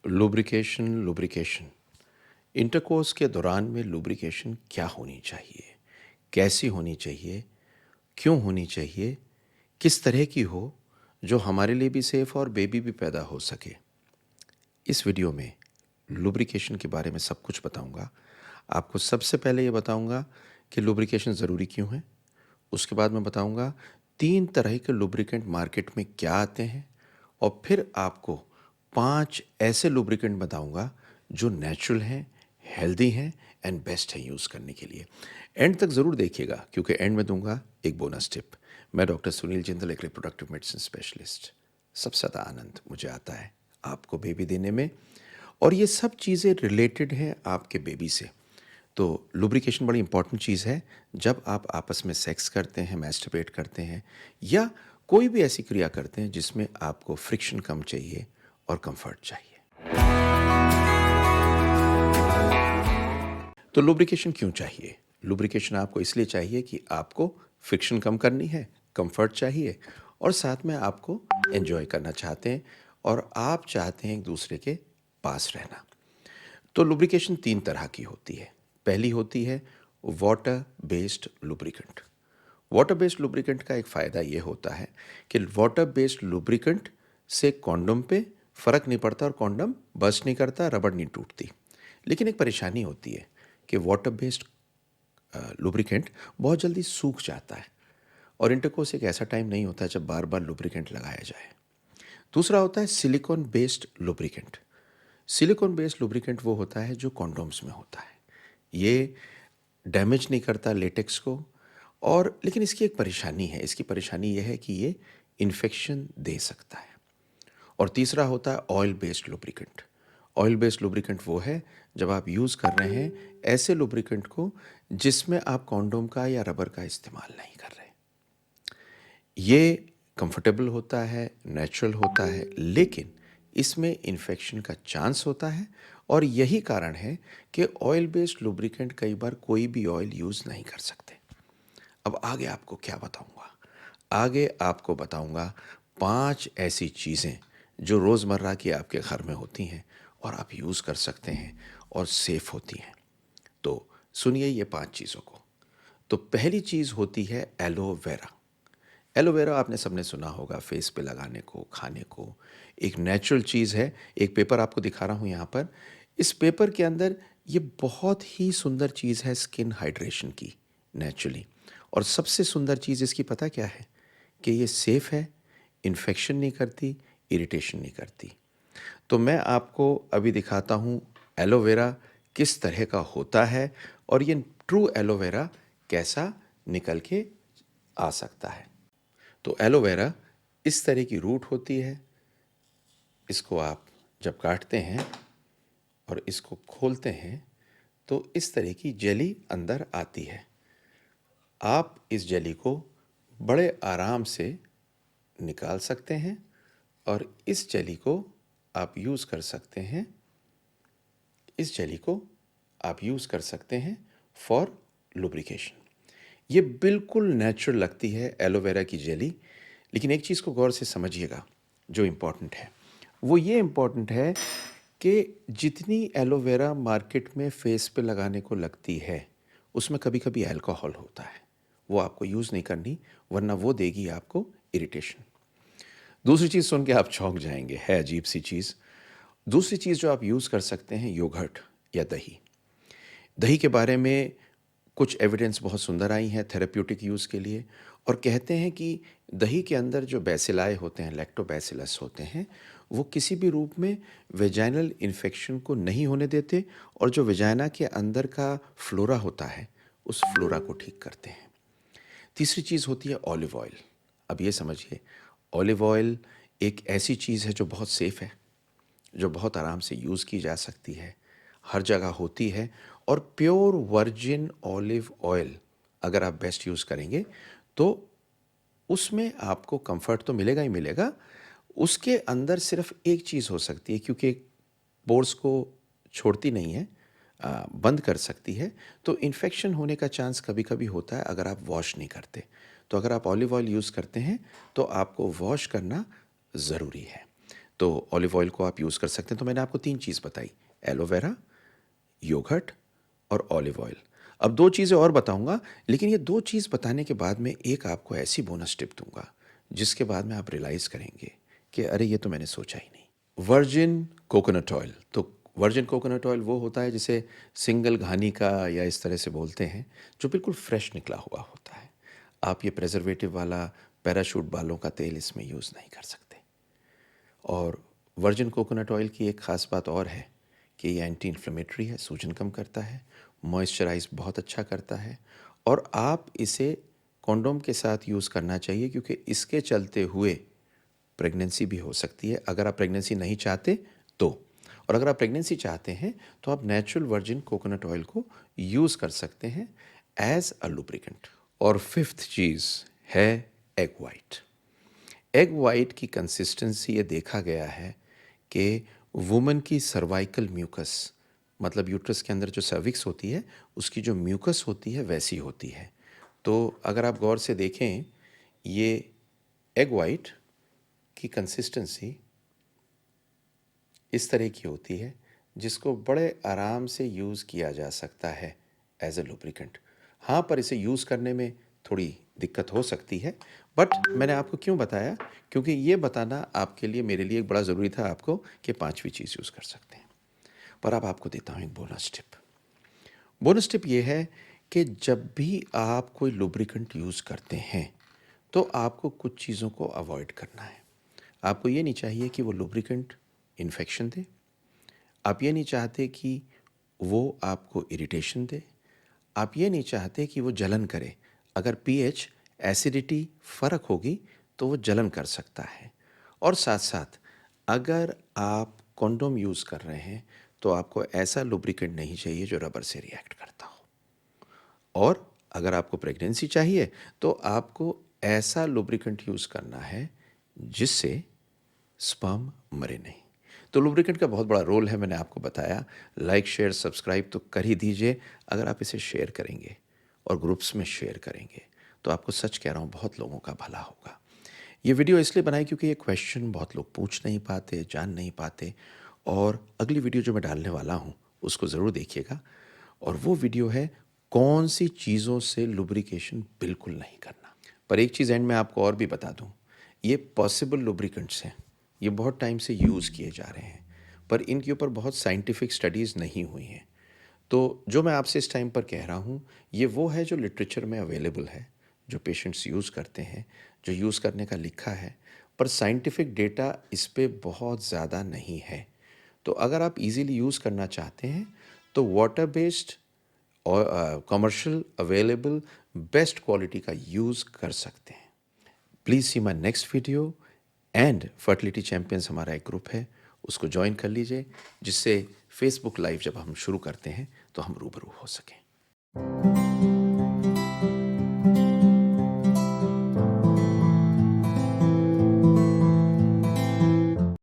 Lubrication lubrication intercourse के दौरान में लुब्रिकेशन क्या होनी चाहिए, कैसी होनी चाहिए, क्यों होनी चाहिए, किस तरह की हो जो हमारे लिए भी सेफ़ और बेबी भी पैदा हो सके। इस वीडियो में लुब्रिकेशन के बारे में सब कुछ बताऊंगा। आपको सबसे पहले ये बताऊंगा कि लुब्रिकेशन ज़रूरी क्यों है। उसके बाद मैं बताऊंगा 3 तरह के लुब्रिकेंट मार्केट में क्या आते हैं और फिर आपको 5 ऐसे लुब्रिकेंट बताऊंगा जो नेचुरल हैं, हेल्दी हैं एंड बेस्ट हैं यूज़ करने के लिए। एंड तक ज़रूर देखिएगा क्योंकि एंड में दूंगा एक बोनस टिप। मैं डॉक्टर सुनील जिंदल, एक रिप्रोडक्टिव मेडिसिन स्पेशलिस्ट। सबसे ज़्यादा आनंद मुझे आता है आपको बेबी देने में, और ये सब चीज़ें रिलेटेड हैं आपके बेबी से। तो लुब्रिकेशन बड़ी इंपॉर्टेंट चीज़ है। जब आप आपस में सेक्स करते हैं, मैस्टरबेट करते हैं या कोई भी ऐसी क्रिया करते हैं जिसमें आपको फ्रिक्शन कम चाहिए और कंफर्ट चाहिए। तो लुब्रिकेशन क्यों चाहिए? लुब्रिकेशन आपको इसलिए चाहिए कि आपको फ्रिक्शन कम करनी है, कंफर्ट चाहिए और साथ में आपको एंजॉय करना चाहते हैं और आप चाहते हैं एक दूसरे के पास रहना। तो लुब्रिकेशन 3 तरह की होती है। पहली होती है water based lubricant. Water based lubricant का एक फ़ायदा ये होता है कि वाटर बेस्ड लुब्रिकेंट से कॉन्डोम पे फ़र्क नहीं पड़ता और कॉन्डोम बस्ट नहीं करता, रबड़ नहीं टूटती। लेकिन एक परेशानी होती है कि वाटर बेस्ड लुब्रिकेंट बहुत जल्दी सूख जाता है और इंटरकोर्स एक ऐसा टाइम नहीं होता जब बार बार लुब्रिकेंट लगाया जाए। दूसरा होता है silicon based lubricant. Silicon based lubricant वो होता है जो कॉन्डोम्स में होता है। ये डैमेज नहीं करता लेटेक्स को, और लेकिन इसकी एक परेशानी है। इसकी परेशानी ये है कि ये इन्फेक्शन दे सकता है। और तीसरा होता है oil based lubricant. Oil based lubricant वो है जब आप यूज़ कर रहे हैं ऐसे लुब्रिकेंट को जिसमें आप कॉन्डोम का या रबर का इस्तेमाल नहीं कर रहे। ये कंफर्टेबल होता है, नेचुरल होता है, लेकिन इसमें इन्फेक्शन का चांस होता है। और यही कारण है कि ऑयल बेस्ड लुब्रिकेंट कई बार कोई भी ऑयल यूज़ नहीं कर सकते। अब आगे आपको क्या बताऊंगा? आगे आपको बताऊंगा 5 ऐसी चीज़ें जो रोज़मर्रा की आपके घर में होती हैं और आप यूज़ कर सकते हैं और सेफ़ होती हैं। तो सुनिए ये 5 चीज़ों को। तो पहली चीज़ होती है एलोवेरा। एलोवेरा आपने सबने सुना होगा, फेस पे लगाने को, खाने को। एक नेचुरल चीज़ है। एक पेपर आपको दिखा रहा हूँ यहाँ पर। इस पेपर के अंदर ये बहुत ही सुंदर चीज़ है स्किन हाइड्रेशन की, नेचुरली। और सबसे सुंदर चीज़ इसकी पता क्या है? कि ये सेफ़ है, इन्फेक्शन नहीं करती, इरिटेशन नहीं करती। तो मैं आपको अभी दिखाता हूँ एलोवेरा किस तरह का होता है और ये ट्रू एलोवेरा कैसा निकल के आ सकता है। तो एलोवेरा इस तरह की रूट होती है। इसको आप जब काटते हैं और इसको खोलते हैं तो इस तरह की जेली अंदर आती है। आप इस जेली को बड़े आराम से निकाल सकते हैं और इस जेली को आप यूज़ कर सकते हैं। इस जेली को आप यूज़ कर सकते हैं फॉर लुब्रिकेशन। ये बिल्कुल नेचुरल लगती है एलोवेरा की जेली। लेकिन एक चीज़ को गौर से समझिएगा जो इम्पॉर्टेंट है, वो ये इम्पॉर्टेंट है कि जितनी एलोवेरा मार्केट में फेस पे लगाने को लगती है उसमें कभी कभी अल्कोहल होता है। वो आपको यूज़ नहीं करनी, वरना वो देगी आपको इरिटेशन। दूसरी चीज़ सुन के आप चौंक जाएंगे, है अजीब सी चीज़। दूसरी चीज़ जो आप यूज़ कर सकते हैं योगर्ट या दही। दही के बारे में कुछ एविडेंस बहुत सुंदर आई हैं थेरेप्यूटिक यूज़ के लिए, और कहते हैं कि दही के अंदर जो बैसिलाई होते हैं, लैक्टोबैसिलस होते हैं, वो किसी भी रूप में वेजाइनल इन्फेक्शन को नहीं होने देते और जो वेजाइना के अंदर का फ्लोरा होता है उस फ्लोरा को ठीक करते हैं। तीसरी चीज़ होती है ऑलिव ऑयल। अब ये समझिए, ऑलिव ऑयल एक ऐसी चीज़ है जो बहुत सेफ़ है, जो बहुत आराम से यूज़ की जा सकती है, हर जगह होती है। और प्योर वर्जिन ऑलिव ऑयल अगर आप बेस्ट यूज़ करेंगे तो उसमें आपको कंफर्ट तो मिलेगा ही मिलेगा। उसके अंदर सिर्फ एक चीज़ हो सकती है, क्योंकि पोर्स को छोड़ती नहीं है, बंद कर सकती है, तो इन्फेक्शन होने का चांस कभी कभी होता है अगर आप वॉश नहीं करते। तो अगर आप ऑलिव ऑयल यूज़ करते हैं तो आपको वॉश करना ज़रूरी है। तो ऑलिव ऑयल को आप यूज़ कर सकते हैं। तो मैंने आपको 3 चीज़ बताई, एलोवेरा, योगर्ट और ऑलिव ऑयल। अब 2 चीज़ें और बताऊँगा, लेकिन ये 2 चीज़ बताने के बाद में एक आपको ऐसी बोनस टिप दूँगा, जिसके बाद में आप रियलाइज़ करेंगे कि अरे! ये तो मैंने सोचा ही नहीं। वर्जिन कोकोनट ऑयल, तो वर्जिन कोकोनट ऑयल वो होता है जिसे सिंगल घानी का या इस तरह से बोलते हैं, जो बिल्कुल फ्रेश निकला हुआ होता है। आप ये प्रिजर्वेटिव वाला पैराशूट बालों का तेल इसमें यूज़ नहीं कर सकते। और वर्जिन कोकोनट ऑयल की एक ख़ास बात और है कि ये एंटी इन्फ्लेमेटरी है, सूजन कम करता है, मॉइस्चराइज़ बहुत अच्छा करता है और आप इसे कॉन्डोम के साथ यूज़ करना चाहिए, क्योंकि इसके चलते हुए प्रेगनेंसी भी हो सकती है, अगर आप प्रेगनेंसी नहीं चाहते तो। और अगर आप प्रेगनेंसी चाहते हैं तो आप नेचुरल वर्जिन कोकोनट ऑयल को यूज़ कर सकते हैं एज़ अ लुब्रिकेंट। और फिफ्थ चीज़ है एग वाइट। एग वाइट की कंसिस्टेंसी ये देखा गया है कि वुमन की सर्वाइकल म्यूकस, मतलब यूट्रस के अंदर जो सर्विक्स होती है उसकी जो म्यूकस होती है वैसी होती है। तो अगर आप गौर से देखें, ये एग वाइट की कंसिस्टेंसी इस तरह की होती है, जिसको बड़े आराम से यूज़ किया जा सकता है एज ए लुब्रिकेंट। हाँ, पर इसे यूज़ करने में थोड़ी दिक्कत हो सकती है, बट मैंने आपको क्यों बताया, क्योंकि ये बताना आपके लिए, मेरे लिए एक बड़ा ज़रूरी था आपको कि 5वीं चीज़ यूज़ कर सकते हैं। पर अब आपको देता हूँ एक बोनस टिप। बोनस टिप ये है कि जब भी आप कोई लुब्रिकेंट यूज़ करते हैं तो आपको कुछ चीज़ों को अवॉइड करना है। आपको ये नहीं चाहिए कि वो लुब्रिकेंट इन्फेक्शन दे, आप ये नहीं चाहते कि वो आपको इरिटेशन दे, आप ये नहीं चाहते कि वो जलन करे। अगर पीएच, एसिडिटी फ़र्क होगी तो वो जलन कर सकता है। और साथ-साथ अगर आप कंडोम यूज़ कर रहे हैं तो आपको ऐसा लुब्रिकेंट नहीं चाहिए जो रबर से रिएक्ट करता हो। और अगर आपको प्रेगनेंसी चाहिए तो आपको ऐसा लुब्रिकेंट यूज़ करना है जिससे स्पर्म मरे नहीं। तो लुब्रिकेंट का बहुत बड़ा रोल है, मैंने आपको बताया। लाइक, शेयर, सब्सक्राइब तो कर ही दीजिए। अगर आप इसे शेयर करेंगे और ग्रुप्स में शेयर करेंगे तो आपको सच कह रहा हूँ, बहुत लोगों का भला होगा। ये वीडियो इसलिए बनाई क्योंकि ये क्वेश्चन बहुत लोग पूछ नहीं पाते, जान नहीं पाते। और अगली वीडियो जो मैं डालने वाला हूँ उसको ज़रूर देखिएगा। और वो वीडियो है कौन सी चीज़ों से लुब्रिकेशन बिल्कुल नहीं करना। पर एक चीज़ एंड में आपको और भी बता दूँ, ये पॉसिबल लुब्रिकेंट्स हैं, ये बहुत टाइम से यूज़ किए जा रहे हैं, पर इनके ऊपर बहुत साइंटिफिक स्टडीज़ नहीं हुई हैं। तो जो मैं आपसे इस टाइम पर कह रहा हूँ, ये वो है जो लिटरेचर में अवेलेबल है, जो पेशेंट्स यूज़ करते हैं, जो यूज़ करने का लिखा है, पर साइंटिफिक डेटा इस पे बहुत ज़्यादा नहीं है। तो अगर आप इजीली यूज़ करना चाहते हैं तो वाटर बेस्ड और कमर्शियल अवेलेबल बेस्ट क्वालिटी का यूज़ कर सकते हैं। Please see my next video. And fertility champions हमारा एक ग्रुप है, उसको ज्वाइन कर लीजिए, जिससे फेसबुक लाइव जब हम शुरू करते हैं तो हम रूबरू हो सकें।